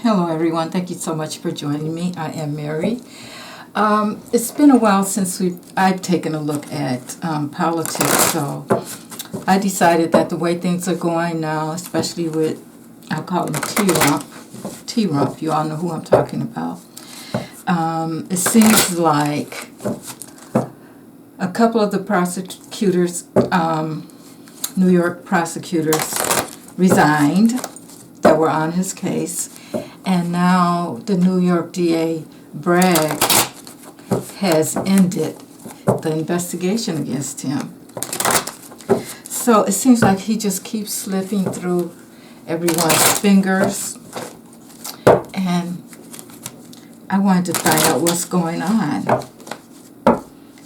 Hello, everyone. Thank you so much for joining me. I am Mary. It's been a while since I've taken a look at politics, so I decided that the way things are going now, especially with, I'll call him tRump, you all know who I'm talking about. It seems like a couple of the prosecutors, New York prosecutors, resigned that were on his case. And now the New York DA, Bragg, has ended the investigation against him. So it seems like he just keeps slipping through everyone's fingers. And I wanted to find out what's going on.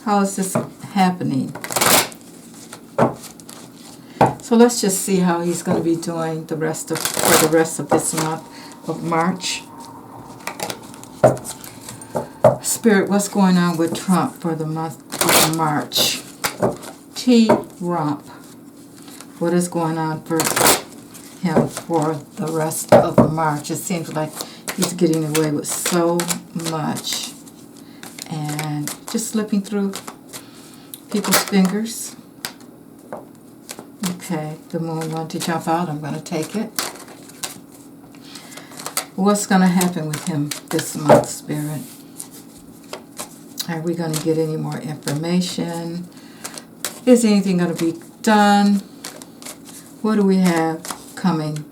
How is this happening? So let's just see how he's going to be doing for the rest of this month of March. Spirit, what's going on with Trump for the month of March? tRump. What is going on for him for the rest of March? It seems like he's getting away with so much and just slipping through people's fingers. Okay, the moon wanted to jump out. I'm going to take it. What's going to happen with him this month, Spirit? Are we going to get any more information? Is anything going to be done? What do we have coming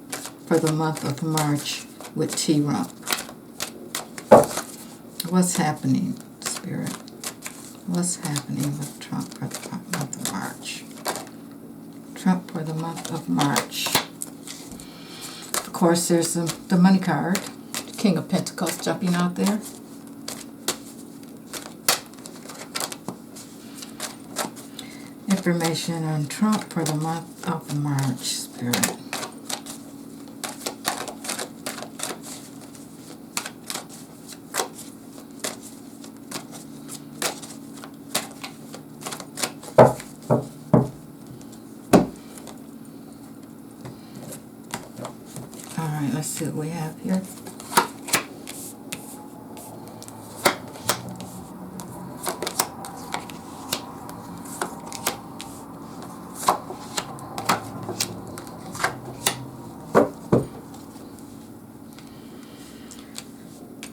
for the month of March with tRump? What's happening, Spirit? What's happening with Trump for the month of March? Trump for the month of March. Of course, there's the money card, the King of Pentacles jumping out there. Information on Trump for the month of March, Spirit. Alright, let's see what we have here.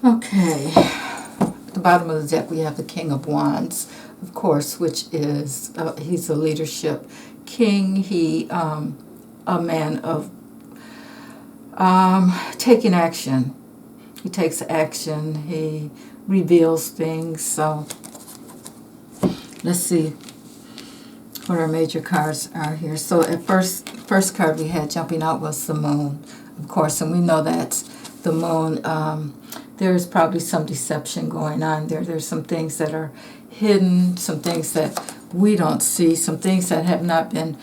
Okay, at the bottom of the deck we have the King of Wands, of course, which is, he's a leadership king. He, a man of taking action. He takes action. He reveals things. So let's see what our major cards are here. So at first card we had jumping out was the moon, of course, and we know that's the moon. There's probably some deception going on there. There's some things that are hidden, some things that we don't see, some things that have not been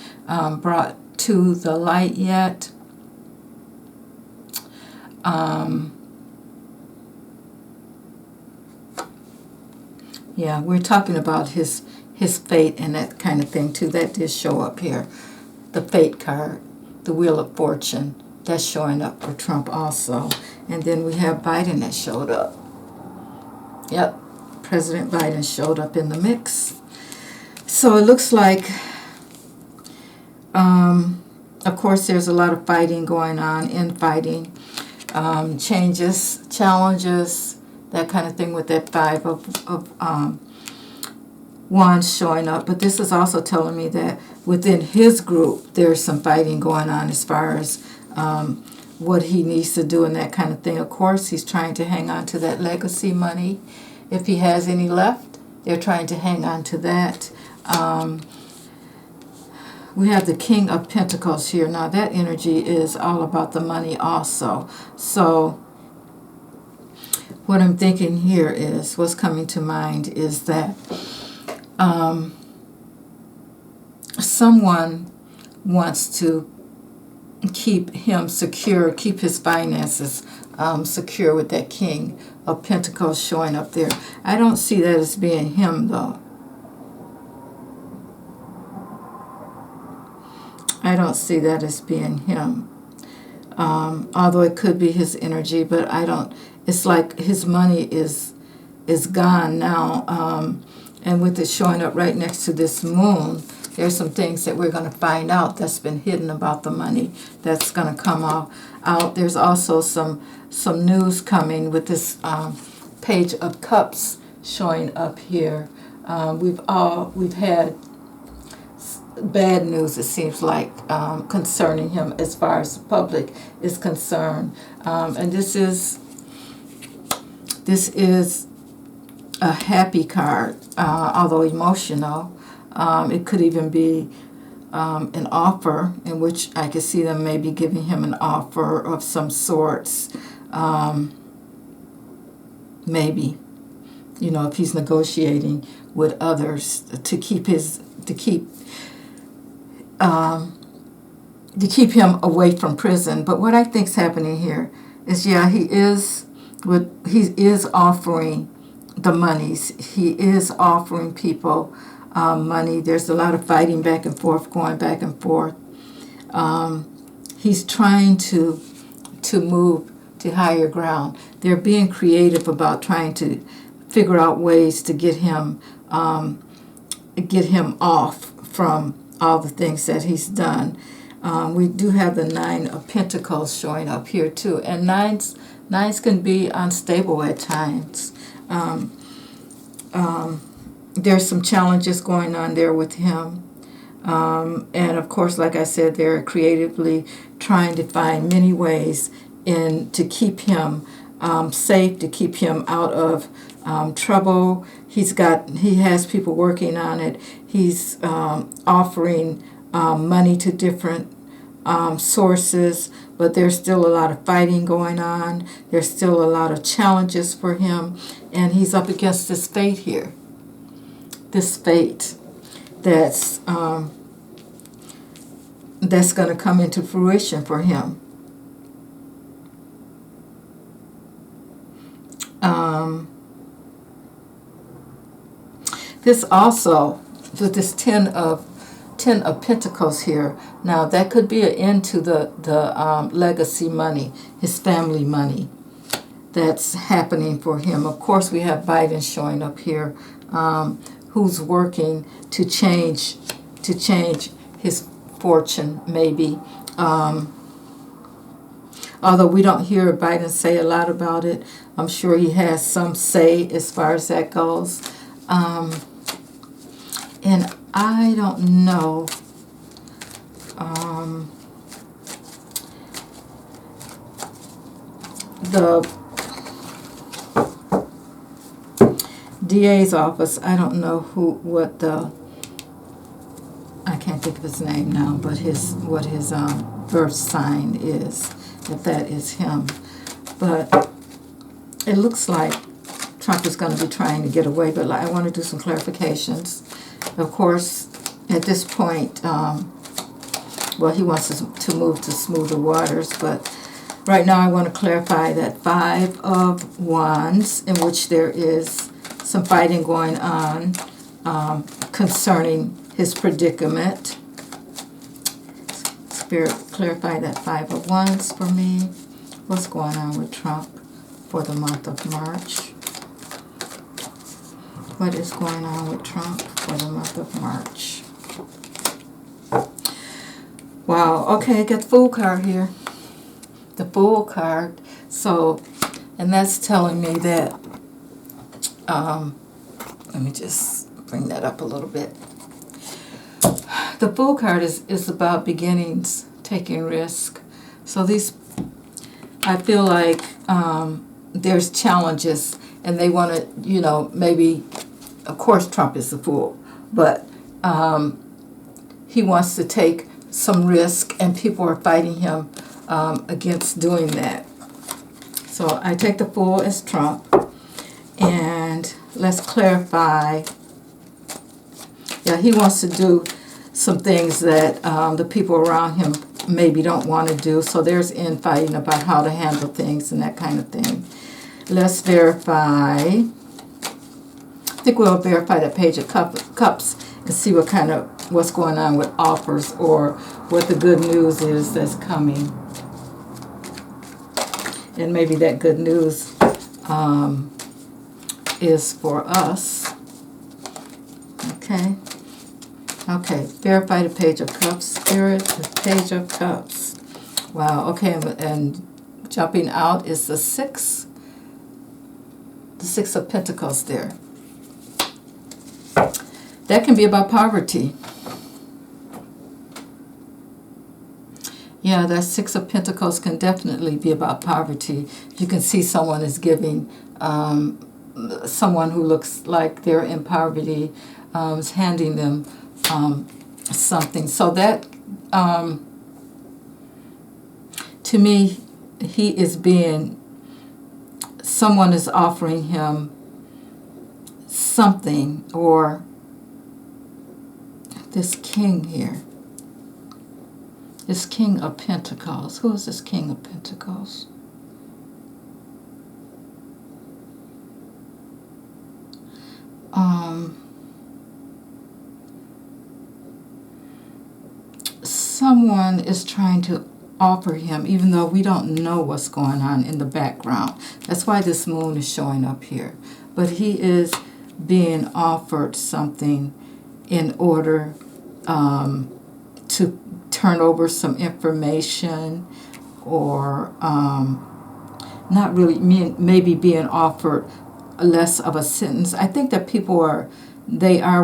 brought to the light yet. Yeah, we're talking about his fate and that kind of thing too. That did show up here. The fate card, the Wheel of Fortune, that's showing up for Trump also. And then we have Biden that showed up. Yep, President Biden showed up in the mix. So it looks like, of course, there's a lot of fighting going on, infighting, changes, challenges, that kind of thing with that Five of Wands showing up. But this is also telling me that within his group, there's some fighting going on as far as what he needs to do and that kind of thing. Of course, he's trying to hang on to that legacy money. If he has any left, they're trying to hang on to that. We have the King of Pentacles here. Now, that energy is all about the money also. So what I'm thinking here is, what's coming to mind is that someone wants to keep him secure, keep his finances secure with that King of Pentacles showing up there. I don't see that as being him, though. I don't see that as being him. although it could be his energy, but I don't, it's like his money is gone now. And with it showing up right next to this moon, there's some things that we're going to find out that's been hidden about the money that's going to come out. There's also some news coming with this Page of Cups showing up here. We've had bad news, it seems like, concerning him as far as the public is concerned. And this is a happy card, although emotional. It could even be an offer, in which I could see them maybe giving him an offer of some sorts. Maybe, if he's negotiating with others to keep him away from prison. But what I think's happening here is, he is offering the monies. He is offering people money. There's a lot of fighting back and forth, going back and forth. He's trying to move to higher ground. They're being creative about trying to figure out ways to get him off from all the things that he's done. We do have the Nine of Pentacles showing up here too, and nines can be unstable at times. There's some challenges going on there with him. And of course, like I said, they're creatively trying to find many ways to keep him safe, to keep him out of trouble. He has people working on it. He's offering money to different sources, but there's still a lot of fighting going on. There's still a lot of challenges for him, and he's up against this fate here. This fate that's going to come into fruition for him. This also, with this Ten of Pentacles here, now that could be an end to the legacy money, his family money that's happening for him. Of course, we have Biden showing up here, who's working to change his fortune, maybe. Although we don't hear Biden say a lot about it, I'm sure he has some say as far as that goes. And I don't know. The DA's office, I don't know I can't think of his name now, but what his birth sign is, if that is him. But it looks like Trump is going to be trying to get away, but I want to do some clarifications. Of course, at this point, he wants to move to smoother waters, but right now I want to clarify that Five of Wands, in which there is some fighting going on concerning his predicament. Spirit, clarify that Five of Wands for me. What's going on with Trump for the month of March? What is going on with Trump for the month of March? Wow, okay, I got the Fool card here. The Fool card. So, and that's telling me that, let me just bring that up a little bit. The Fool card is about beginnings, taking risk. So I feel like there's challenges, and they want to, maybe, of course Trump is the fool, but he wants to take some risk, and people are fighting him against doing that. So I take the Fool as Trump, and let's clarify. Yeah, he wants to do some things that the people around him maybe don't want to do. So there's infighting about how to handle things and that kind of thing. Let's verify. I think we'll verify the Page of Cups and see what's going on with offers, or what the good news is that's coming. And maybe that good news is for us. Okay. Okay. Verify the Page of Cups. Spirit, the Page of Cups. Wow. Okay. And jumping out is the Six of Pentacles there. That can be about poverty. Yeah, that Six of Pentacles can definitely be about poverty. You can see someone is giving, someone who looks like they're in poverty, is handing them something. So that, to me, he is being, someone is offering him something, or this king here. This King of Pentacles. Who is this King of Pentacles? Someone is trying to offer him, even though we don't know what's going on in the background. That's why this moon is showing up here. But he is being offered something in order to turn over some information, or not really, maybe being offered less of a sentence. I think that people are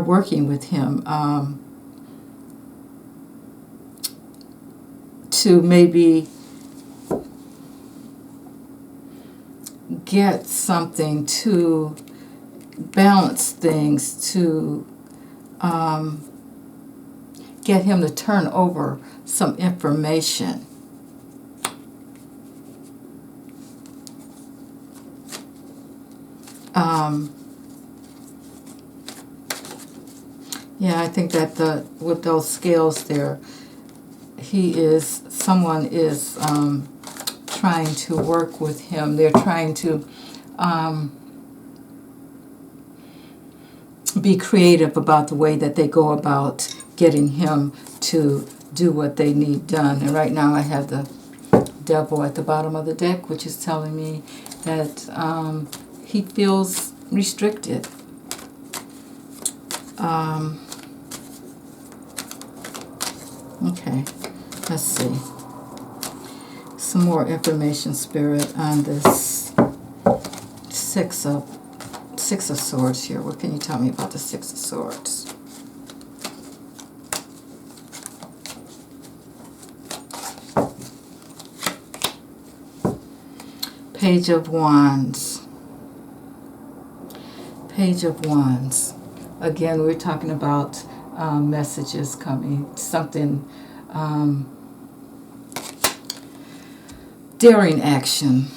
working with him to maybe get something to balance things, to get him to turn over some information. Yeah, I think that with those scales there, someone is trying to work with him. They're trying to be creative about the way that they go about getting him to do what they need done. And right now I have the Devil at the bottom of the deck, which is telling me that he feels restricted. Okay, let's see. Some more information, Spirit, on this Six of Swords here. What can you tell me about the Six of Swords? Page of Wands. Page of Wands. Again, we're talking about messages coming, something, daring action.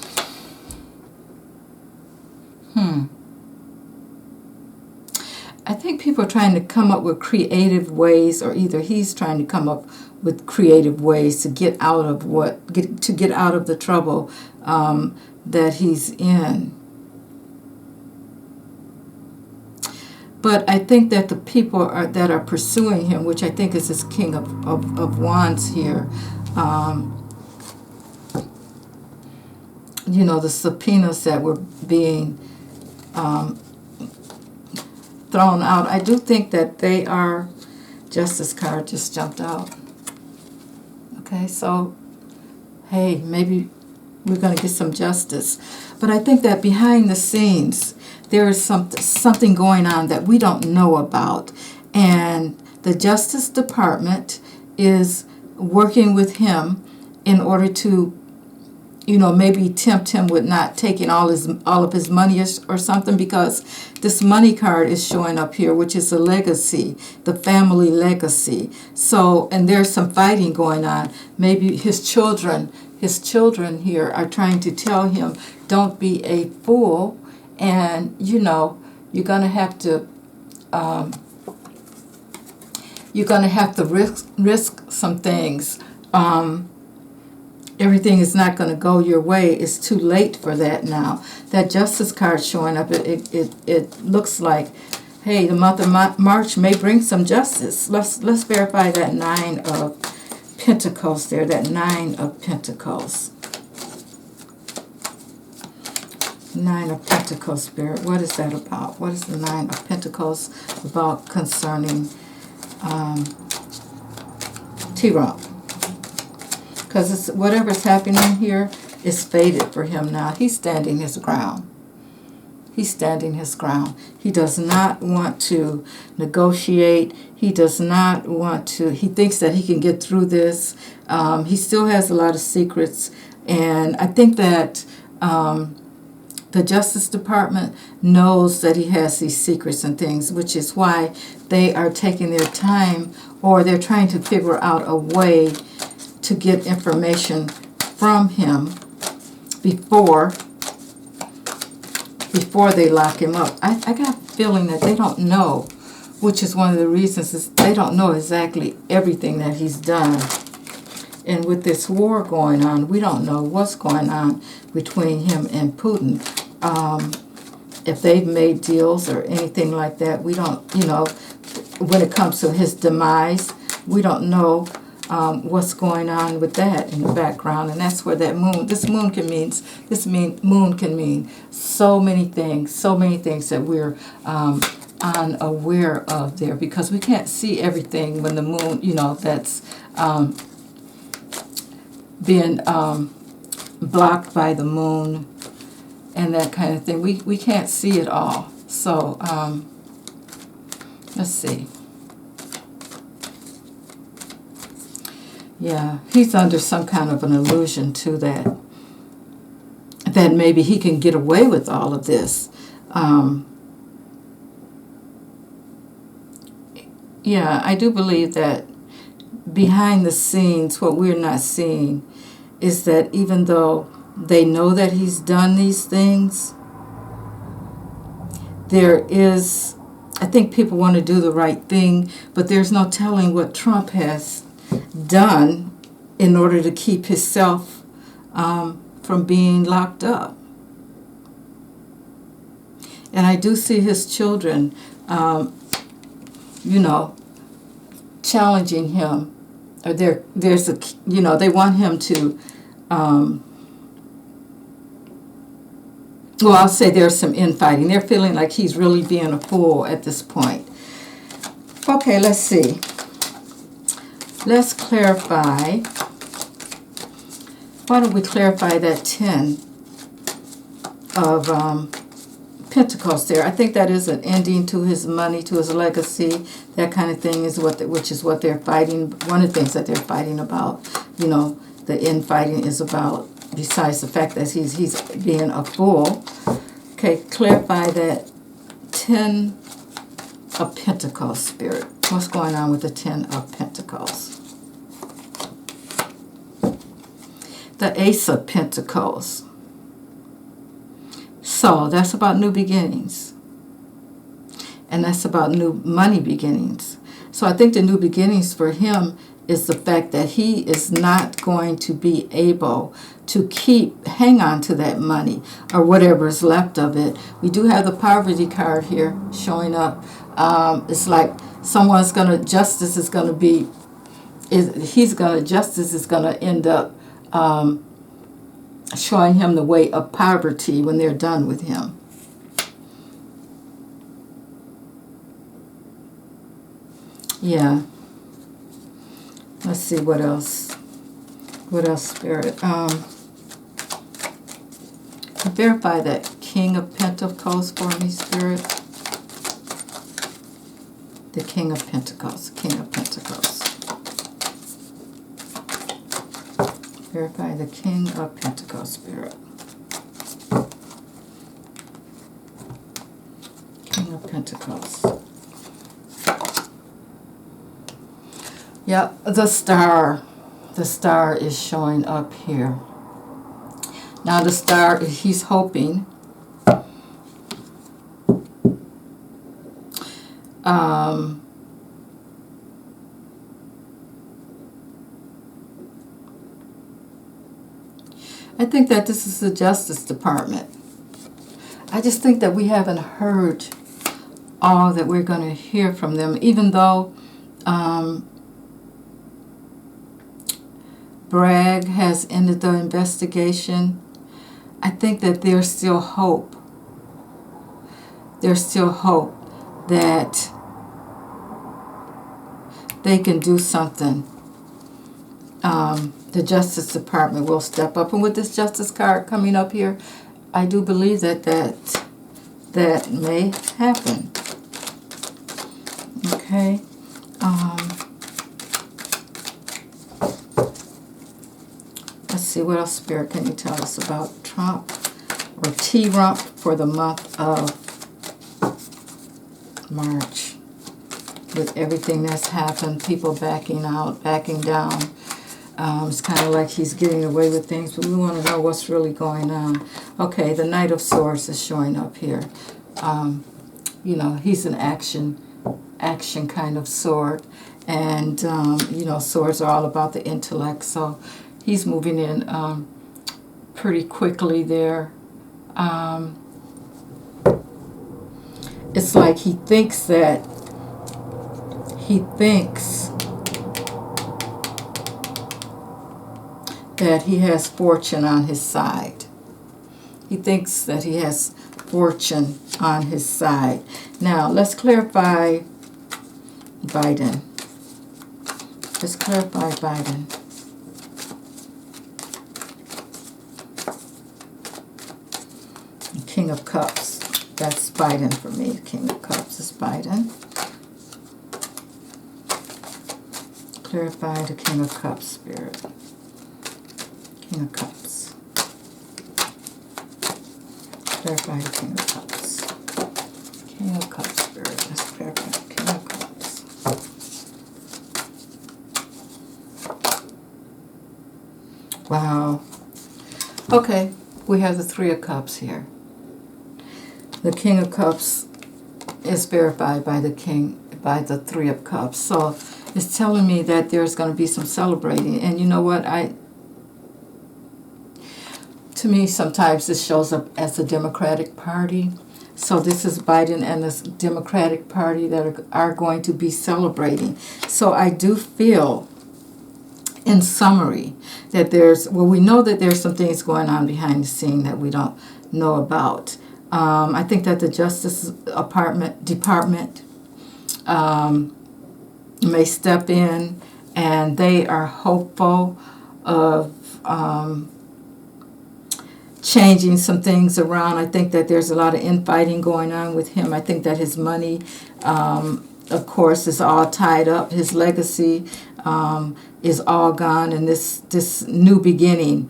I think people are trying to come up with creative ways, or either he's trying to come up with creative ways to get out of the trouble that he's in. But I think that the people that are pursuing him, which I think is this King of Wands here, the subpoenas that were being thrown out, I do think that they are, Justice card just jumped out. Okay, so, hey, maybe we're going to get some justice. But I think that behind the scenes, there is something going on that we don't know about. And the Justice Department is working with him in order to, maybe tempt him with not taking all of his money or something, because this money card is showing up here, which is a legacy, the family legacy. So, and there's some fighting going on. Maybe his children here are trying to tell him, don't be a fool, and you're gonna have to risk some things. Everything is not going to go your way. It's too late for that now. That Justice card showing up, it looks like, hey, the month of March may bring some justice. Let's verify that Nine of Pentacles there, that Nine of Pentacles. Nine of Pentacles, Spirit. What is that about? What is the Nine of Pentacles about concerning tRump? Because whatever's happening here is fated for him now. He's standing his ground. He's standing his ground. He does not want to negotiate. He does not want to. He thinks that he can get through this. He still has a lot of secrets. And I think that the Justice Department knows that he has these secrets and things, which is why they are taking their time, or they're trying to figure out a way to get information from him before they lock him up. I got a feeling that they don't know, which is one of the reasons is they don't know exactly everything that he's done. And with this war going on, we don't know what's going on between him and Putin. If they've made deals or anything like that, we don't, when it comes to his demise, we don't know what's going on with that in the background. And that's where that moon, moon can mean so many things that we're unaware of there, because we can't see everything when the moon, that's being blocked by the moon and that kind of thing. We can't see it all. So let's see. Yeah, he's under some kind of an illusion to that maybe he can get away with all of this. Yeah, I do believe that behind the scenes, what we're not seeing is that even though they know that he's done these things, there is, I think people want to do the right thing, but there's no telling what Trump has done in order to keep himself from being locked up. And I do see his children, challenging him. Or there's a, they want him to, I'll say there's some infighting. They're feeling like he's really being a fool at this point. Okay, let's see. Let's clarify. Why don't we clarify that 10 of Pentacles there? I think that is an ending to his money, to his legacy. That kind of thing is which is what they're fighting. One of the things that they're fighting about, the infighting is about, besides the fact that he's being a fool. Okay, clarify that 10 of Pentacles, Spirit. What's going on with the 10 of Pentacles? The Ace of Pentacles. So that's about new beginnings. And that's about new money beginnings. So I think the new beginnings for him is the fact that he is not going to be able to hang on to that money or whatever is left of it. We do have the Poverty card here showing up. It's like justice is going to end up showing him the way of poverty when they're done with him. Yeah. Let's see what else. What else, Spirit? Verify that King of Pentacles for me, Spirit. The King of Pentacles. King of Pentacles. Verify the King of Pentacles, Spirit. King of Pentacles. Yep, the star. The star is showing up here. Now the star, he's hoping I think that this is the Justice Department. I just think that we haven't heard all that we're going to hear from them, even though Bragg has ended the investigation. I think that there's still hope there's still hope that they can do something. The Justice Department will step up. And with this Justice card coming up here, I do believe that may happen. Okay. Let's see, what else, Spirit, can you tell us about Trump or tRump for the month of March? With everything that's happened, people backing out, backing down. It's kind of like he's getting away with things, but we want to know what's really going on. Okay, the Knight of Swords is showing up here. You know, he's an action kind of sword. And, you know, swords are all about the intellect. So he's moving in pretty quickly there. It's like he thinks that he has fortune on his side. He thinks that he has fortune on his side. Now, let's clarify Biden. Let's clarify Biden. King of Cups. That's Biden for me. King of Cups is Biden. Clarify the King of Cups, Spirit. King of Cups. Clarify the King of Cups. King of Cups, Spirit. Let's clarify the King of Cups. Wow. Okay, we have the Three of Cups here. The King of Cups is verified by the Three of Cups. So it's telling me that there's going to be some celebrating. And you know what? To me, sometimes this shows up as the Democratic Party. So this is Biden and the Democratic Party that are going to be celebrating. So I do feel, in summary, that we know that there's some things going on behind the scene that we don't know about. I think that the Justice Department may step in, and they are hopeful of changing some things around. I think that there's a lot of infighting going on with him. I think that his money, of course, is all tied up. His legacy is all gone, and this new beginning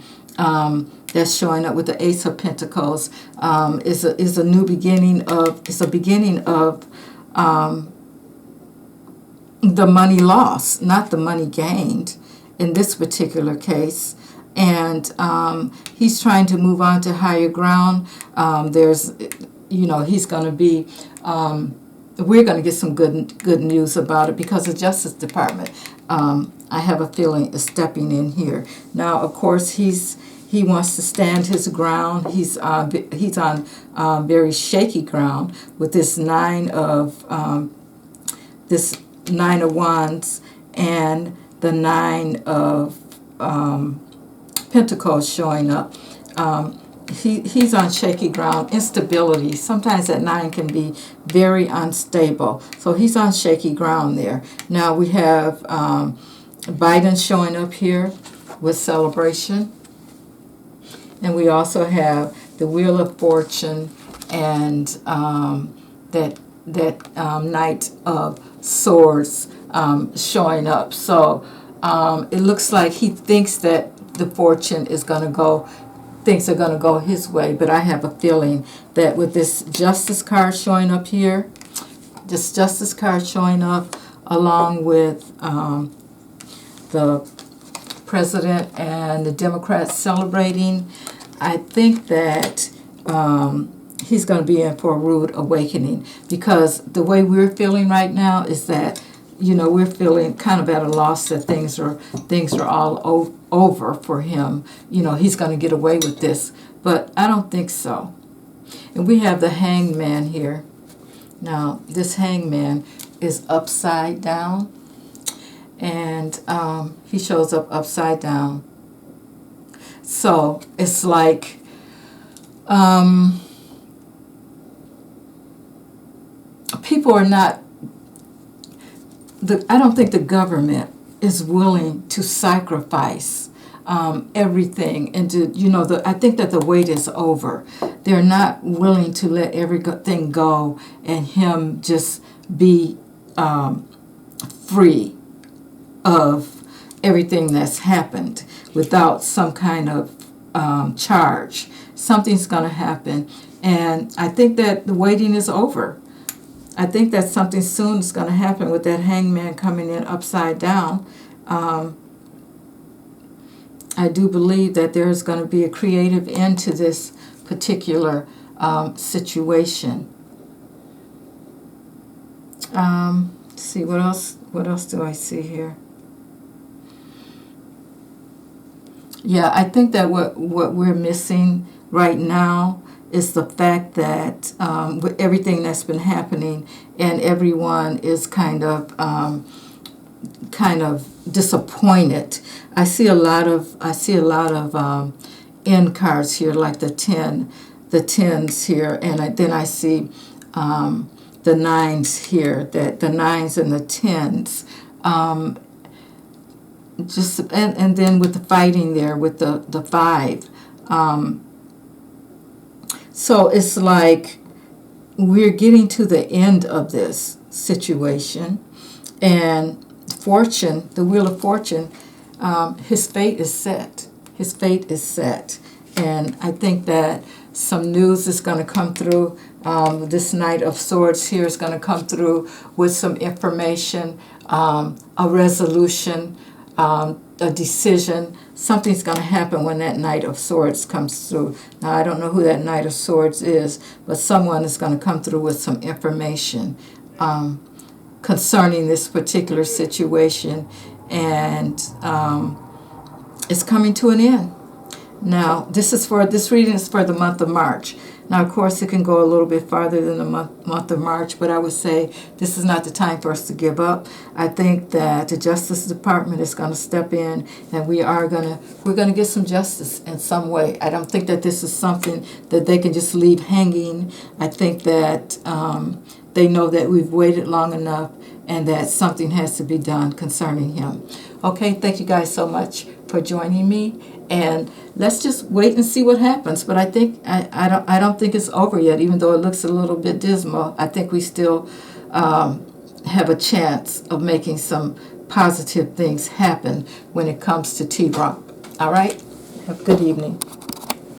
that's showing up with the Ace of Pentacles is a new beginning of. It's a beginning of the money lost, not the money gained in this particular case. And he's trying to move on to higher ground. He's going to be, we're going to get some good news about it, because the Justice Department, I have a feeling, is stepping in here. Now, of course, he wants to stand his ground. He's on very shaky ground with this Nine of Wands and the Nine of Pentacles showing up. He's on shaky ground. Instability. Sometimes that 9 can be very unstable. So he's on shaky ground there. Now we have Biden showing up here with celebration. And we also have the Wheel of Fortune and that Knight of Swords showing up. So it looks like he thinks that the fortune is going to go, things are going to go his way. But I have a feeling that with this Justice card showing up here, this Justice card showing up along with the President and the Democrats celebrating, I think that he's going to be in for a rude awakening, because the way we're feeling right now is that, we're feeling kind of at a loss that things are all over for him. He's going to get away with this, but I don't think so. And we have the Hanged Man here. Now, this Hanged Man is upside down, and he shows up upside down. So it's like people are not, I don't think the government is willing to sacrifice everything, and to, I think that the wait is over. They're not willing to let everything go and him just be free of everything that's happened without some kind of charge. Something's going to happen, and I think that the waiting is over. I think that something soon is going to happen with that hangman coming in upside down. I do believe that there is going to be a creative end to this particular situation. Let's see, what else do I see here? Yeah, I think that what we're missing right now is the fact that with everything that's been happening, and everyone is kind of disappointed. I see a lot of end cards here, like the tens here, and then I see the nines here, that the nines and the tens. And then with the fighting there with the five. So it's like we're getting to the end of this situation, and fortune, the wheel of fortune, his fate is set. His fate is set. And I think that some news is going to come through. This Knight of Swords here is going to come through with some information, a resolution, a decision. Something's going to happen when that Knight of Swords comes through. Now, I don't know who that Knight of Swords is, but someone is going to come through with some information concerning this particular situation, and it's coming to an end. Now, this reading is for the month of March. Now, of course, it can go a little bit farther than the month of March, but I would say this is not the time for us to give up. I think that the Justice Department is going to step in, and we're going to get some justice in some way. I don't think that this is something that they can just leave hanging. I think that they know that we've waited long enough, and that something has to be done concerning him. Okay, thank you guys so much for joining me, and let's just wait and see what happens. But I think I don't think it's over yet, even though it looks a little bit dismal. I think we still have a chance of making some positive things happen when it comes to tRump. All right, have a good evening.